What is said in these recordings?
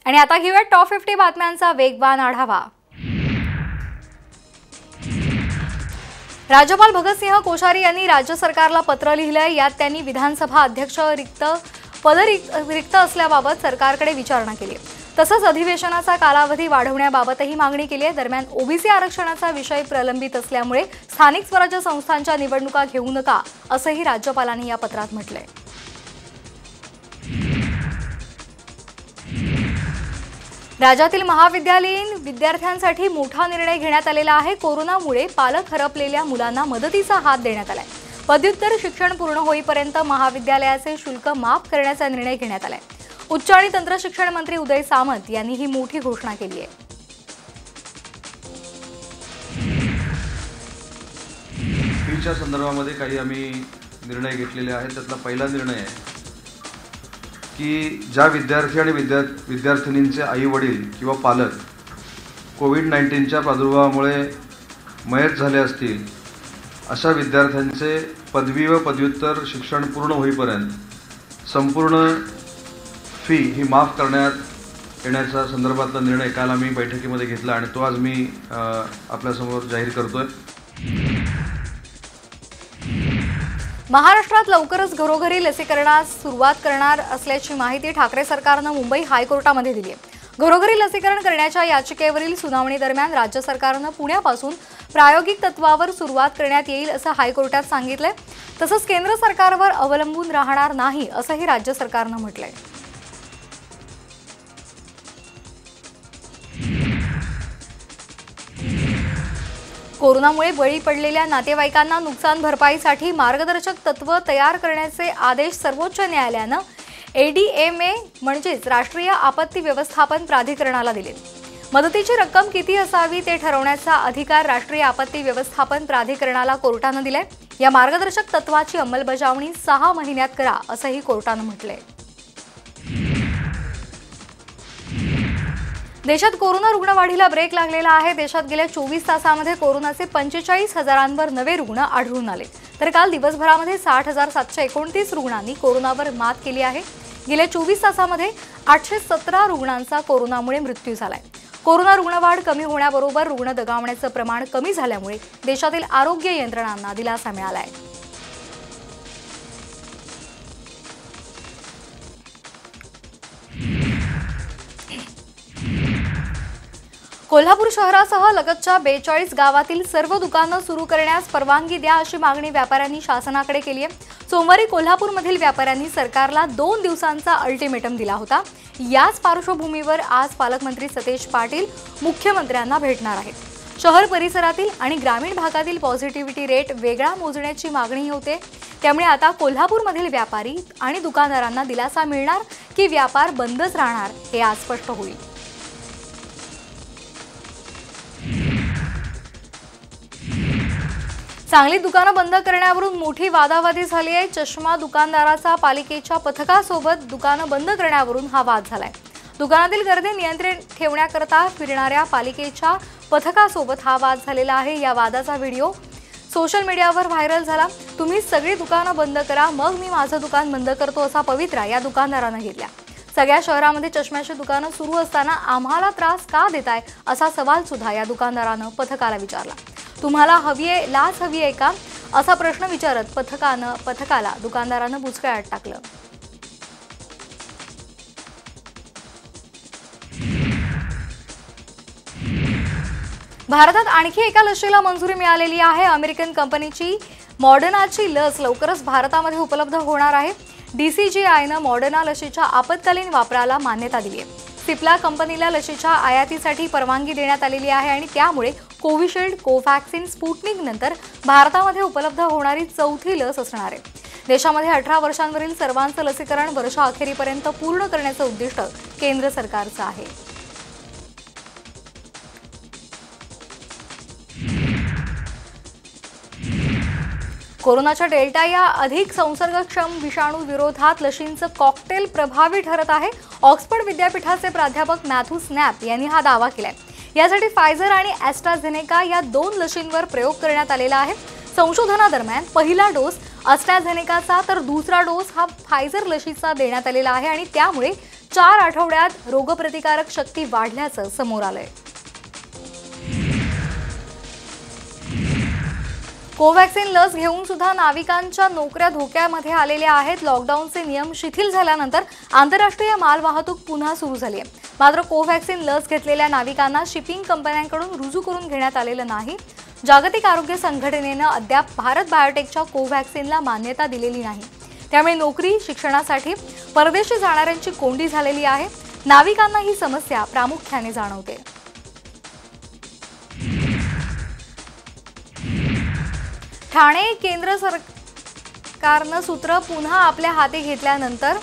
आणि आता घेऊया टॉप 50 बातम्यांचा वेगवान आढावा। राज्यपाल भगतसिंह कोश्यारी यांनी राज्य सरकारला पत्र लिहिलंय। यात त्यांनी विधानसभा अध्यक्ष पद रिक्त असल्याबाबत सरकारकडे विचारणा केली आहे। तसंच अधिवेशनाचा कालावधी वाढवण्याबाबतही मागणी केली आहे। दरम्यान ओबीसी आरक्षणाचा विषय प्रलंबित असल्यामुळे स्थानिक स्वराज्य संस्थांच्या निवडणुका घेऊ नका असंही राज्यपालांनी या पत्रात म्हटलंय। राज्यातील महाविद्यालयीन विद्यार्थ्यांसाठी मोठा निर्णय घेण्यात आलेला आहे। कोरोनामुळे पालक हरपलेल्या मुलांना मदतीचा हात देण्यात आलाय। पदव्युत्तर शिक्षण पूर्ण होईपर्यंत महाविद्यालयाचे शुल्क माफ करण्याचा निर्णय घेण्यात आलाय। उच्च आणि तंत्र शिक्षण मंत्री उदय सामंत यांनी ही मोठी घोषणा केली आहे। फीच्या संदर्भामध्ये काही आम्ही निर्णय घेतलेले आहेत। त्यातला पहिला निर्णय आहे की ज्या विद्यार्थी आणि विद्यार्थिनींचे आई वडील किंवा पालक कोविड-19च्या प्रादुर्भावामुळे मयत झाले असतील अशा विद्यार्थ्यांचे पदवी व पदव्युत्तर शिक्षण पूर्ण होईपर्यंत संपूर्ण फी ही माफ करण्यात येण्याचा संदर्भातला निर्णय काल आम्ही बैठकीमध्ये घेतला आणि तो आज मी आपल्यासमोर जाहीर करतोय। महाराष्ट्रात लवकरच घरोघरी लसीकरणास सुरुवात करणार असल्याची माहिती ठाकरे सरकारनं मुंबई हायकोर्टामध्ये दिली आहे। घरोघरी लसीकरण करण्याच्या याचिकेवरील सुनावणी दरम्यान राज्य सरकारनं पुण्यापासून प्रायोगिक तत्वावर सुरुवात करण्यात येईल असं हायकोर्टात सांगितलंय। तसंच केंद्र सरकारवर अवलंबून राहणार नाही असंही राज्य सरकारनं म्हटलंय। कोरोनामुळे बळी पडलेल्या नातेवाईकांना नुकसान भरपाईसाठी मार्गदर्शक तत्व तयार करण्याचे आदेश सर्वोच्च न्यायालयानं एडीएमए म्हणजेच राष्ट्रीय आपत्ती व्यवस्थापन प्राधिकरणाला दिले। मदतीची रक्कम किती असावी ते ठरवण्याचा अधिकार राष्ट्रीय आपत्ती व्यवस्थापन प्राधिकरणाला कोर्टानं दिलाय। या मार्गदर्शक तत्वाची अंमलबजावणी 6 महिन्यात करा असंही कोर्टानं म्हटलंय। देशात कोरोना रुग्णवाढीला ब्रेक लागलेला आहे। देशात गेल्या 24 तासांमध्ये कोरोनाचे 45,000वर नवे रुग्ण आढळून आले, तर काल दिवसभरामध्ये 60,729 रुग्णांनी कोरोनावर मात केली आहे। गेल्या 24 तासांमध्ये 817 रुग्णांचा कोरोनामुळे मृत्यू झालाय। कोरोना रुग्णवाढ कमी होण्याबरोबर रुग्ण दगावण्याचं प्रमाण कमी झाल्यामुळे देशातील आरोग्य यंत्रणांना दिलासा मिळालाय। कोल्हापूर शहरासह लगतच्या 42 गावातील सर्व दुकानं सुरू करण्यास परवानगी द्या अशी मागणी व्यापाऱ्यांनी शासनाकडे केली आहे। सोमवारी कोल्हापूरमधील व्यापाऱ्यांनी सरकारला 2 दिवसांचा अल्टिमेटम दिला होता। याच पार्श्वभूमीवर आज पालकमंत्री सतेज पाटील मुख्यमंत्र्यांना भेटणार आहेत। शहर परिसरातील आणि ग्रामीण भागातील पॉझिटिव्हिटी रेट वेगळा मोजण्याची मागणी होते। त्यामुळे आता कोल्हापूरमधील व्यापारी आणि दुकानदारांना दिलासा मिळणार की व्यापार बंदच राहणार हे आज स्पष्ट होईल। सांगलीत दुकानं बंद करण्यावरून मोठी वादावादी झाली आहे। चष्मा दुकानदाराचा पालिकेच्या पथकासोबत दुकानं बंद करण्यावरून हा वाद झालाय। दुकानातील गर्दी नियंत्रित ठेवण्याकरता फिरणाऱ्या पालिकेच्या पथकासोबत हा वाद झालेला आहे। या वादाचा व्हिडिओ सोशल मीडियावर व्हायरल झाला। तुम्ही सगळी दुकानं बंद करा, मग मी माझं दुकान बंद करतो असा पवित्रा या दुकानदारानं घेतला। सगळ्या शहरामध्ये चष्म्याची दुकानं सुरू असताना आम्हाला त्रास का देताय असा सवाल सुद्धा या दुकानदारानं पथकाला विचारला। तुम्हाला लाच हवी आहे का असा प्रश्न विचारत पथकाला दुकानदारानं बुचकळ्यात टाकलं। भारतात आणखी एका लसीला मंजुरी मिळालेली आहे। अमेरिकन कंपनीची मॉडर्नाची लस लवकरच भारतामध्ये उपलब्ध होणार आहे। डीसीजीआयनं मॉडर्ना लसीच्या आपत्कालीन वापराला मान्यता दिली आहे। सिप्ला कंपनीला लसीच्या आयातीसाठी परवानगी देण्यात आलेली आहे आणि त्यामुळे कोविशिल्ड, कोवॅक्सिन, स्पुटनिक नंतर भारतामध्ये उपलब्ध होणारी 4थी लस असणार आहे। देशामध्ये 18 वर्षांवरील सर्वांचं लसीकरण वर्षाअखेरीपर्यंत पूर्ण करण्याचं उद्दिष्ट केंद्र सरकारचं आहे। कोरोनाच्या डेल्टा या अधिक संसर्गक्षम विषाणू विरोधात लशींचं कॉकटेल प्रभावी ठरत आहे। ऑक्सफर्ड विद्यापीठाचे प्राध्यापक मॅथ्यू स्नॅप यांनी हा दावा केलाय। यासाठी फायझर आणि ॲस्ट्राझेनेका या 2 लशींवर प्रयोग करण्यात आलेला आहे। संशोधनादरम्यान पहिला डोस ॲस्ट्राझेनेकाचा तर दुसरा डोस हा फायझर लशीचा देण्यात आलेला आहे आणि त्यामुळे 4 आठवड्यात रोगप्रतिकारक शक्ती वाढल्याचं समोर आलंय। कोव्हॅक्सिन लस घेऊन सुद्धा नाविकांच्या नोकऱ्या धोक्यामध्ये आलेल्या आहेत। लॉकडाऊनचे नियम शिथिल झाल्यानंतर आंतरराष्ट्रीय मालवाहतूक पुन्हा सुरू झाली आहे। मात्र कोव्हॅक्सिन लस घेतलेल्या नाविकांना शिपिंग कंपन्यांकडून रुजू करून घेण्यात आलेलं नाही। जागतिक आरोग्य संघटनेनं अद्याप भारत बायोटेकच्या कोव्हॅक्सिनला मान्यता दिलेली नाही। त्यामुळे नोकरी, शिक्षणासाठी परदेशी जाणाऱ्यांची कोंडी झालेली आहे। नाविकांना ही समस्या प्रामुख्याने जाणवते। ठाणे केंद्र सरकारनं सूत्र पुन्हा आपल्या हाती घेतल्यानंतर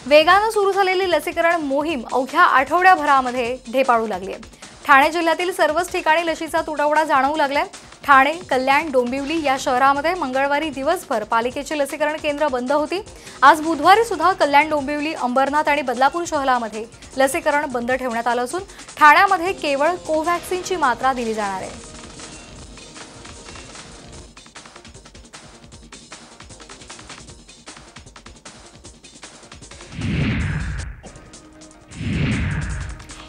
वेगानं सुरू झालेली लसीकरण मोहीम अवघ्या आठवड्याभरामध्ये ढेपाळू लागली आहे। ठाणे जिल्ह्यातील सर्वच ठिकाणी लशीचा तुटवडा जाणवू लागलाय। ठाणे, कल्याण, डोंबिवली या शहरामध्ये मंगळवारी दिवसभर पालिकेची लसीकरण केंद्र बंद होती। आज बुधवारी सुद्धा कल्याण, डोंबिवली, अंबरनाथ आणि बदलापूर शहरामध्ये लसीकरण बंद ठेवण्यात आलं असून ठाण्यामध्ये केवळ कोव्हॅक्सिनची मात्रा दिली जाणार आहे।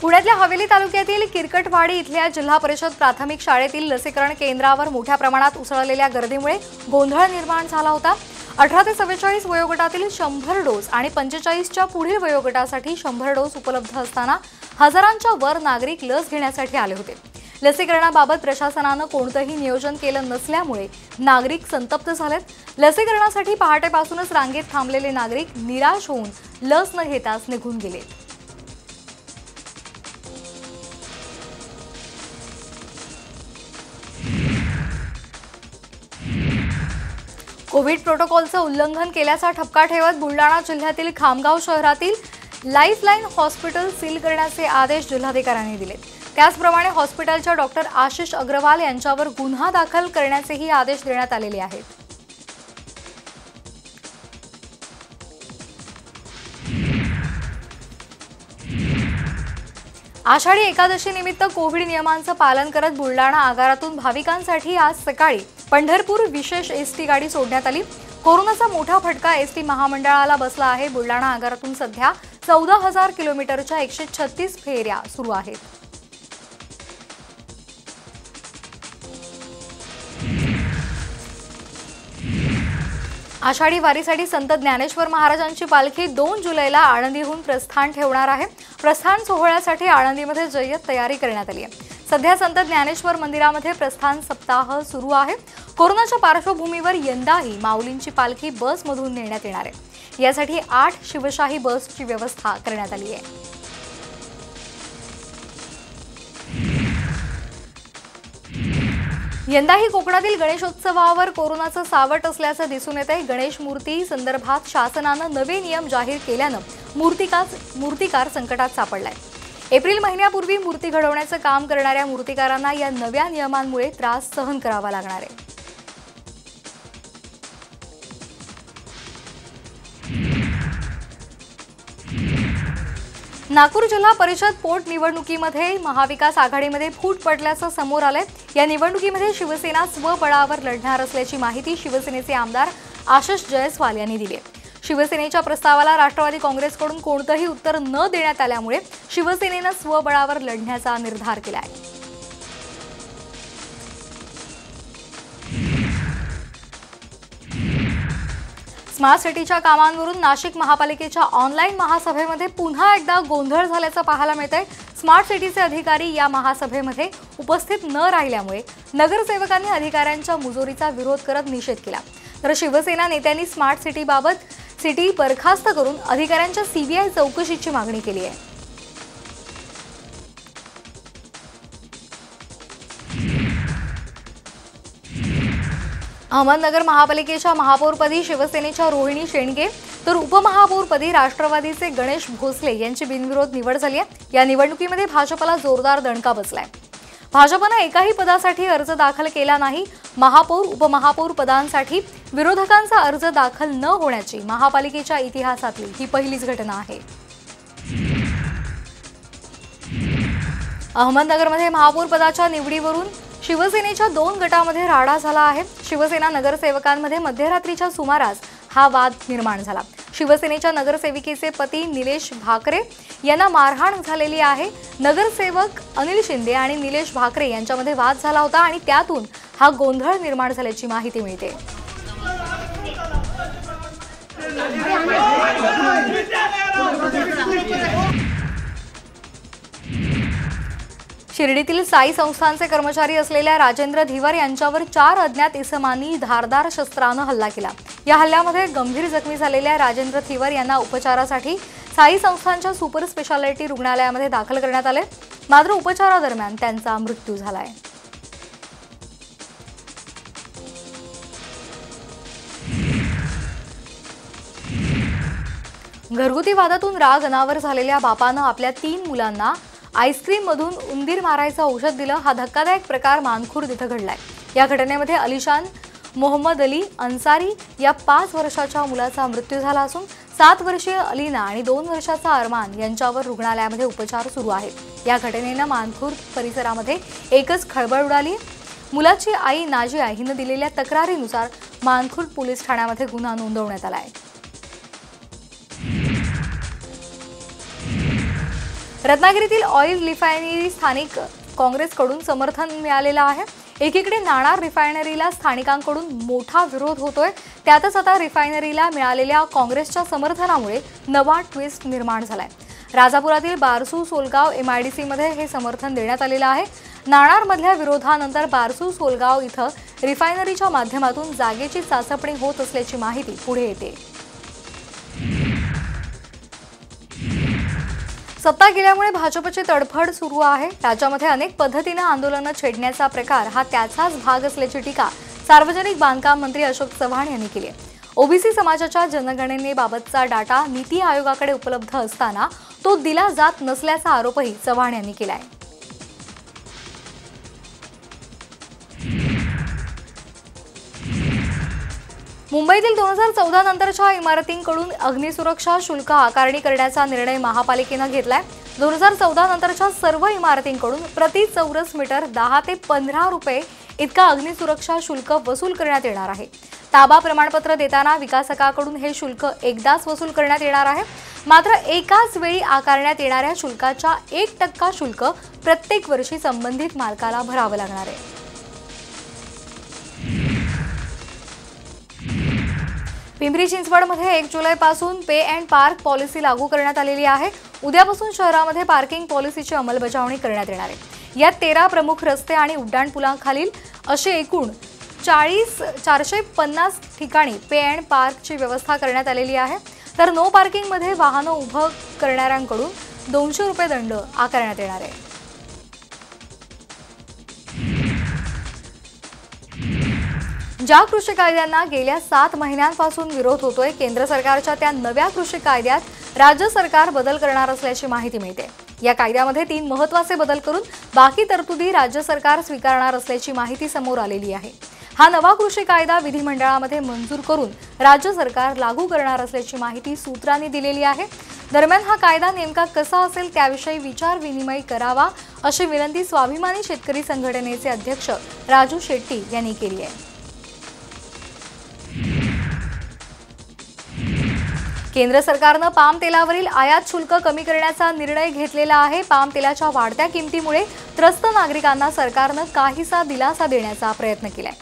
पुण्यातल्या हवेली तालुक्यातील किरकटवाडी इथल्या जिल्हा परिषद प्राथमिक शाळेतील लसीकरण केंद्रावर मोठ्या प्रमाणात उसळलेल्या गर्दीमुळे गोंधळ निर्माण झाला होता। 18 ते 44 वयोगटातील 100 डोस आणि 45च्या पुढील वयोगटासाठी 100 डोस उपलब्ध असताना हजारांच्या वर नागरिक लस घेण्यासाठी आले होते। लसीकरणाबाबत प्रशासनानं कोणतंही नियोजन केलं नसल्यामुळे नागरिक संतप्त झालेत। लसीकरणासाठी पहाटेपासूनच रांगेत थांबलेले नागरिक निराश होऊन लस न घेताच निघून गेले। कोविड प्रोटोकॉलचं उल्लंघन केल्याचा ठपका ठेवत बुलडाणा जिल्ह्यातील खामगाव शहरातील लाईफलाईन हॉस्पिटल सील करण्याचे आदेश जिल्हाधिकाऱ्यांनी दिले। त्याचप्रमाणे हॉस्पिटलच्या डॉक्टर आशिष अग्रवाल यांच्यावर गुन्हा दाखल करण्याचेही आदेश देण्यात आलेले आहेत। आषाढी एकादशी निमित्त कोविड नियमांचं पालन करत बुलडाणा आगारातून भाविकांसाठी आज सकाळी पंढरपूर विशेष एसटी गाडी सोडण्यात आली। कोरोनाचा मोठा फटका एसटी महामंडळाला बसला आहे। बुलडाणा आगारातून सध्या 14,000 किलोमीटरच्या 136 फेऱ्या सुरू आहेत। आषाढी वारीसाठी संत ज्ञानेश्वर महाराजांची पालखी 2 जुलैला आळंदीहून प्रस्थान ठेवणार आहे। प्रस्थान सोहळ्यासाठी आळंदीमध्ये जय्यत तयारी करण्यात आली आहे। सध्या संत ज्ञानेश्वर मंदिरामध्ये प्रस्थान सप्ताह सुरू आहे। कोरोनाच्या पार्श्वभूमीवर यंदाही माऊलींची पालखी बसमधून नेण्यात येणार आहे। यासाठी 8 शिवशाही बसची व्यवस्था करण्यात आली आहे। यंदाही कोकणातील गणेशोत्सवावर कोरोनाचं सावट असल्याचं दिसून येत आहे। गणेश मूर्ती संदर्भात शासनानं नवे नियम जाहीर केल्यानं मूर्तिकार संकटात सापडलाय। एप्रिल महिन्यापूर्वी मूर्ती घडवण्याचं काम करणाऱ्या मूर्तिकारांना या नव्या नियमांमुळे त्रास सहन करावा लागणार आहे। नागपूर जिल्हा परिषद पोटनिवडणुकीमध्ये महाविकास आघाडीमध्ये फूट पडल्याचं समोर आलंय। या निवडणुकीमध्ये शिवसेना स्वबळावर लढणार असल्याची माहिती शिवसेनेचे आमदार आशिष जयस्वाल यांनी दिली आहे। शिवसेनेच्या प्रस्तावाला राष्ट्रवादी काँग्रेसकडून कोणतंही उत्तर न देण्यात आल्यामुळे शिवसेनेनं स्वबळावर लढण्याचा निर्धार केला आहे। स्मार्ट सिटीच्या कामांवरून नाशिक महापालिकेच्या ऑनलाईन महासभेमध्ये पुन्हा एकदा गोंधळ झाल्याचं पाहायला मिळतंय। स्मार्ट सिटीचे अधिकारी या महासभेमध्ये उपस्थित न राहिल्यामुळे नगरसेवकांनी अधिकाऱ्यांच्या मुजोरीचा विरोध करत निषेध केला। तर शिवसेना नेत्यांनी स्मार्ट सिटी बरखास्त करून अधिकाऱ्यांच्या सीबीआय चौकशीची मागणी केली आहे। अहमदनगर महापालिकेच्या महापौरपदी शिवसेनेच्या रोहिणी शेंडगे तर उपमहापौरपदी राष्ट्रवादीचे गणेश भोसले यांची बिनविरोध निवड झाली आहे। या निवडणुकीमध्ये भाजपला जोरदार दणका बसलाय। भाजपनं एकाही पदासाठी अर्ज दाखल केला नाही। महापौर उपमहापौर पदांसाठी विरोधकांचा अर्ज दाखल न होण्याची महापालिकेच्या इतिहासातली ही पहिलीच घटना आहे। अहमदनगरमध्ये महापौर पदाच्या निवडीवरून शिवसेनेच्या 2 गटामध्ये राडा झाला आहे। शिवसेना नगरसेवकांमध्ये मध्यरात्रीच्या सुमारास हा वाद निर्माण झाला। शिवसेनेच्या नगरसेविकेचे पती निलेश भाकरे यांना मारहाण झालेली आहे। नगरसेवक अनिल शिंदे आणि निलेश भाकरे यांच्यामध्ये वाद झाला होता आणि त्यातून हा गोंधळ निर्माण झाल्याची माहिती मिळते। शिर्डीतील साई संस्थानचे कर्मचारी असलेल्या राजेंद्र धिवर यांच्यावर 4 अज्ञात इसमांनी धारदार शस्त्राने हल्ला केला। या हल्ल्यामध्ये गंभीर जखमी झालेल्या राजेंद्र धिवर यांना उपचारासाठी साई संस्थानच्या सुपर स्पेशालिटी रुग्णालयामध्ये दाखल करण्यात आले, मात्र उपचारादरम्यान त्यांचा मृत्यू झालाय। घरगुती वादातून राग अनावर झालेल्या बापानं आपल्या 3 मुलांना आईस्क्रीम मधून उंदीर मारायचं औषध दिलं। हा धक्कादायक प्रकार मानखुर्द इथं घडलाय। या घटनेमध्ये अलिशान मोहम्मद अली अन्सारी या 5 वर्षाच्या मुलाचा मृत्यू झाला असून 7 वर्षीय अलीना आणि 2 वर्षाचा अरमान यांच्यावर रुग्णालयामध्ये उपचार सुरू आहेत। या घटनेनं मानखुर्द परिसरामध्ये एकच खळबळ उडाली। मुलाची आई नाजिया हिनं दिलेल्या तक्रारीनुसार मानखुर्द पोलीस ठाण्यामध्ये गुन्हा नोंदवण्यात आलाय। रत्नागिरीतील ऑइल रिफायनरी स्थानिक काँग्रेसकडून समर्थन मिळालेलं आहे। एकीकडे नाणार रिफायनरीला स्थानिकांकडून मोठा विरोध होतोय, त्यातच आता रिफायनरीला मिळालेल्या काँग्रेसच्या समर्थनामुळे नवा ट्विस्ट निर्माण झालाय। राजापुरातील बारसू सोलगाव MIDC मध्ये हे समर्थन देण्यात आलेलं आहे। नाणारमधल्या विरोधानंतर बारसू सोलगाव इथं रिफायनरीच्या माध्यमातून जागेची चाचपणी होत असल्याची माहिती पुढे येते। सत्ता गेल्यामुळे भाजपची तडफड सुरू आहे। राज्यामध्ये अनेक पद्धतीने आंदोलनं छेडण्याचा प्रकार हा त्याचाच भाग असल्याची टीका सार्वजनिक बांधकाम मंत्री अशोक चव्हाण यांनी केली आहे। ओबीसी समाजाच्या जनगणनेबाबतचा डाटा नीती आयोगाकडे उपलब्ध असताना तो दिला जात नसल्याचा आरोपही चव्हाण यांनी केला आहे। मुंबईतील 2014 नंतरच्या इमारतींकडून अग्निसुरक्षा शुल्क आकारणी करण्याचा निर्णय महापालिकेनं घेतलाय। 2014 नंतरच्या सर्व इमारतींकडून प्रति चौरस मीटर 10 ते 15 रुपये इतका अग्निसुरक्षा शुल्क वसूल करण्यात येणार आहे। ताबा प्रमाणपत्र देताना विकासकाकडून हे शुल्क एकदाच वसूल करण्यात येणार आहे, मात्र एकाच वेळी आकारण्यात येणाऱ्या शुल्काच्या 1% शुल्क प्रत्येक वर्षी संबंधित मालकाला भरावं लागणार आहे। पिंपरी चिंचवडमध्ये 1 जुलैपासून पे अँड पार्क पॉलिसी लागू करण्यात आलेली आहे। उद्यापासून शहरामध्ये पार्किंग पॉलिसीची अंमलबजावणी करण्यात येणार आहे। यात 13 प्रमुख रस्ते आणि उड्डाणपुलांखालील असे एकूण 450 ठिकाणी पे अँड पार्कची व्यवस्था करण्यात आलेली आहे। तर नो पार्किंगमध्ये वाहनं उभं करणाऱ्यांकडून 200 रुपये दंड आकारण्यात येणार आहे। ज्या कृषी कायद्यांना गेल्या 7 महिन्यांपासून विरोध होतोय, केंद्र सरकारच्या त्या नव्या कृषी कायद्यात राज्य सरकार बदल करणार असल्याची माहिती मिळते। या कायद्यामध्ये 3 महत्त्वाचे बदल करून बाकी तरतुदी राज्य सरकार स्वीकारणार असल्याची माहिती समोर आलेली आहे। हा नवा कृषी कायदा विधिमंडळामध्ये मंजूर करून राज्य सरकार लागू करणार असल्याची माहिती सूत्रांनी दिलेली आहे। दरम्यान हा कायदा नेमका कसा असेल त्याविषयी विचार विनिमय करावा अशी विनंती स्वाभिमानी शेतकरी संघटनेचे अध्यक्ष राजू शेट्टी यांनी केली आहे। केंद्र सरकारनं पाम तेलावरील आयात शुल्क कमी करण्याचा निर्णय घेतलेला आहे। पाम तेलाच्या वाढत्या किमतीमुळे त्रस्त नागरिकांना सरकारनं काहीसा दिलासा देण्याचा प्रयत्न केलाय।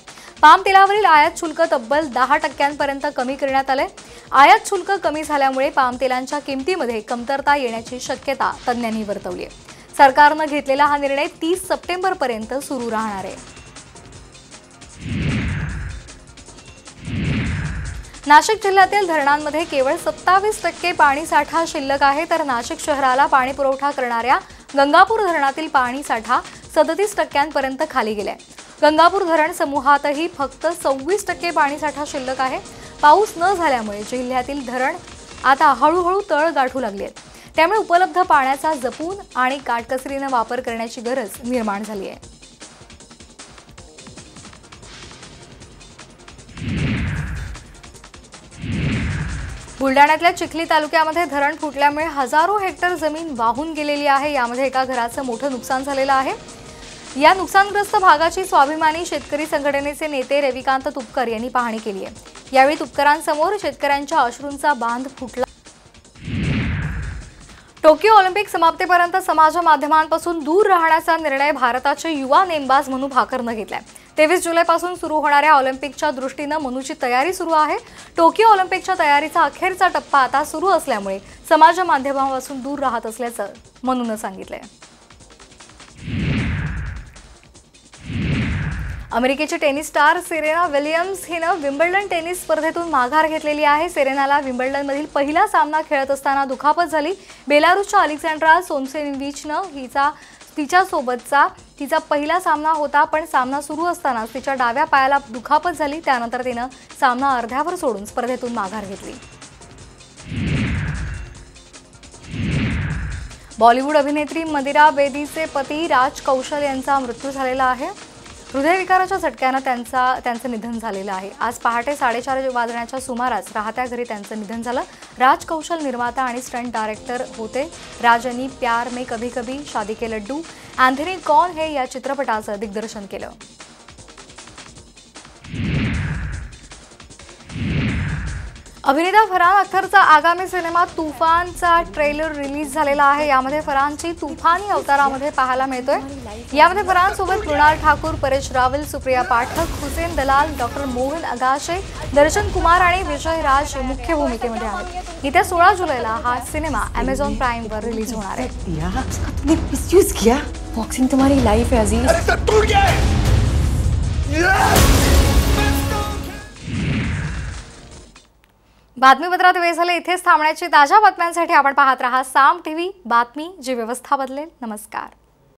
पाम तेलावरील आयात शुल्क तब्बल 10% कमी करण्यात आले। आयात शुल्क कमी झाल्यामुळे पाम तेलांच्या किमतीमध्ये कमतरता येण्याची शक्यता तज्ञांनी वर्तवली आहे। सरकारनं घेतलेला हा निर्णय 30 सप्टेंबरपर्यंत सुरू राहणार आहे। नाशिक जिल्ह्यातील धरणांमध्ये केवळ 27% पाणीसाठा शिल्लक आहे, तर नाशिक शहराला पाणी पुरवठा करणाऱ्या गंगापूर धरणातील पाणीसाठा 37% खाली गेलाय। गंगापूर धरण समूहातही फक्त 26% पाणीसाठा शिल्लक आहे। पाऊस न झाल्यामुळे जिल्ह्यातील धरण आता हळूहळू तळ गाठू लागली आहेत, त्यामुळे उपलब्ध पाण्याचा जपून आणि काटकसरीने वापर करण्याची गरज निर्माण झाली आहे। बुलढाण्यातल्या चिखली तालुक्यामध्ये धरण फुटल्यामुळे हजारो हेक्टर जमीन वाहून गेलेली आहे। यामध्ये एका घराचं मोठं नुकसान झालेलं आहे। या नुकसानग्रस्त भागाची स्वाभिमानी शेतकरी संघटनेचे नेते रविकांत तुपकर यांनी पाहणी केली आहे। यावेळी तुपकरांसमोर शेतकऱ्यांच्या अश्रूंचा बांध फुटला। टोकियो ऑलिम्पिक समाप्तीपर्यंत समाज माध्यमांपासून दूर राहण्याचा निर्णय भारताचे युवा नेमबाज मनू भाकरनं घेतलाय। 23 जुलैपासून सुरू होणाऱ्या ऑलिम्पिकच्या दृष्टीनं मनूची तयारी सुरू आहे। टोकियो ऑलिम्पिकच्या तयारीचा अखेरचा टप्पा आता सुरू असल्यामुळे समाज माध्यमांपासून दूर राहत असल्याचं मनूनं सांगितलंय। अमेरिकेची टेनिस स्टार सेरेना विलियम्स हिनं विम्बल्डन टेनिस स्पर्धेतून माघार घेतलेली आहे। सेरेनाला विम्बल्डनमधील पहिला सामना खेळत असताना दुखापत झाली। बेलारूसच्या अलेक्झांड्रा सोमसेनविचनं तिचा पहिला सामना होता, पण सामना सुरू असतानाच तिच्या डाव्या पायाला दुखापत झाली। त्यानंतर तिनं सामना अर्ध्यावर सोडून स्पर्धेतून माघार घेतली। बॉलिवूड अभिनेत्री मंदिरा बेदीचे पती राज कौशल यांचा मृत्यू झालेला आहे। हृदयविकाराच्या झटक्यानं त्यांचं निधन झालेलं आहे। आज पहाटे 4:30 वाजण्याच्या सुमारास राहत्या घरी त्यांचं निधन झालं। राज कौशल निर्माता आणि स्टंट डायरेक्टर होते। राज यांनी प्यार में कभी कभी, शादी के लड्डू, एंथनी कौन है या चित्रपटाचं दिग्दर्शन केलं। अभिनेता फरहान अख्तरचा आगामी सिनेमा तुफानचा ट्रेलर रिलीज झालेला आहे। यामध्ये फरहानची तुफानी अवतारामध्ये पाहायला मिळतोय। यामध्ये फरहान सोबत मृणाल ठाकूर, परेश रावल, सुप्रिया पाठक, हुसेन दलाल, डॉक्टर मोहन अगाशे, दर्शन कुमार आणि विजय राज मुख्य भूमिकेमध्ये आहेत। येत्या 16 जुलैला हा सिनेमा Amazon Prime वर रिलीज होणार आहे। तुमने मिसयूज किया। बॉक्सिंग तुम्हारी लाइफ है अजीज। अरे सब टूट गया है। बातमीपत्रात वेळ झाले इथेच थांबण्याची। ताज्या बातम्यांसाठी आपण पाहत राहा साम टीव्ही, बातमी जी व्यवस्था बदलेल। नमस्कार।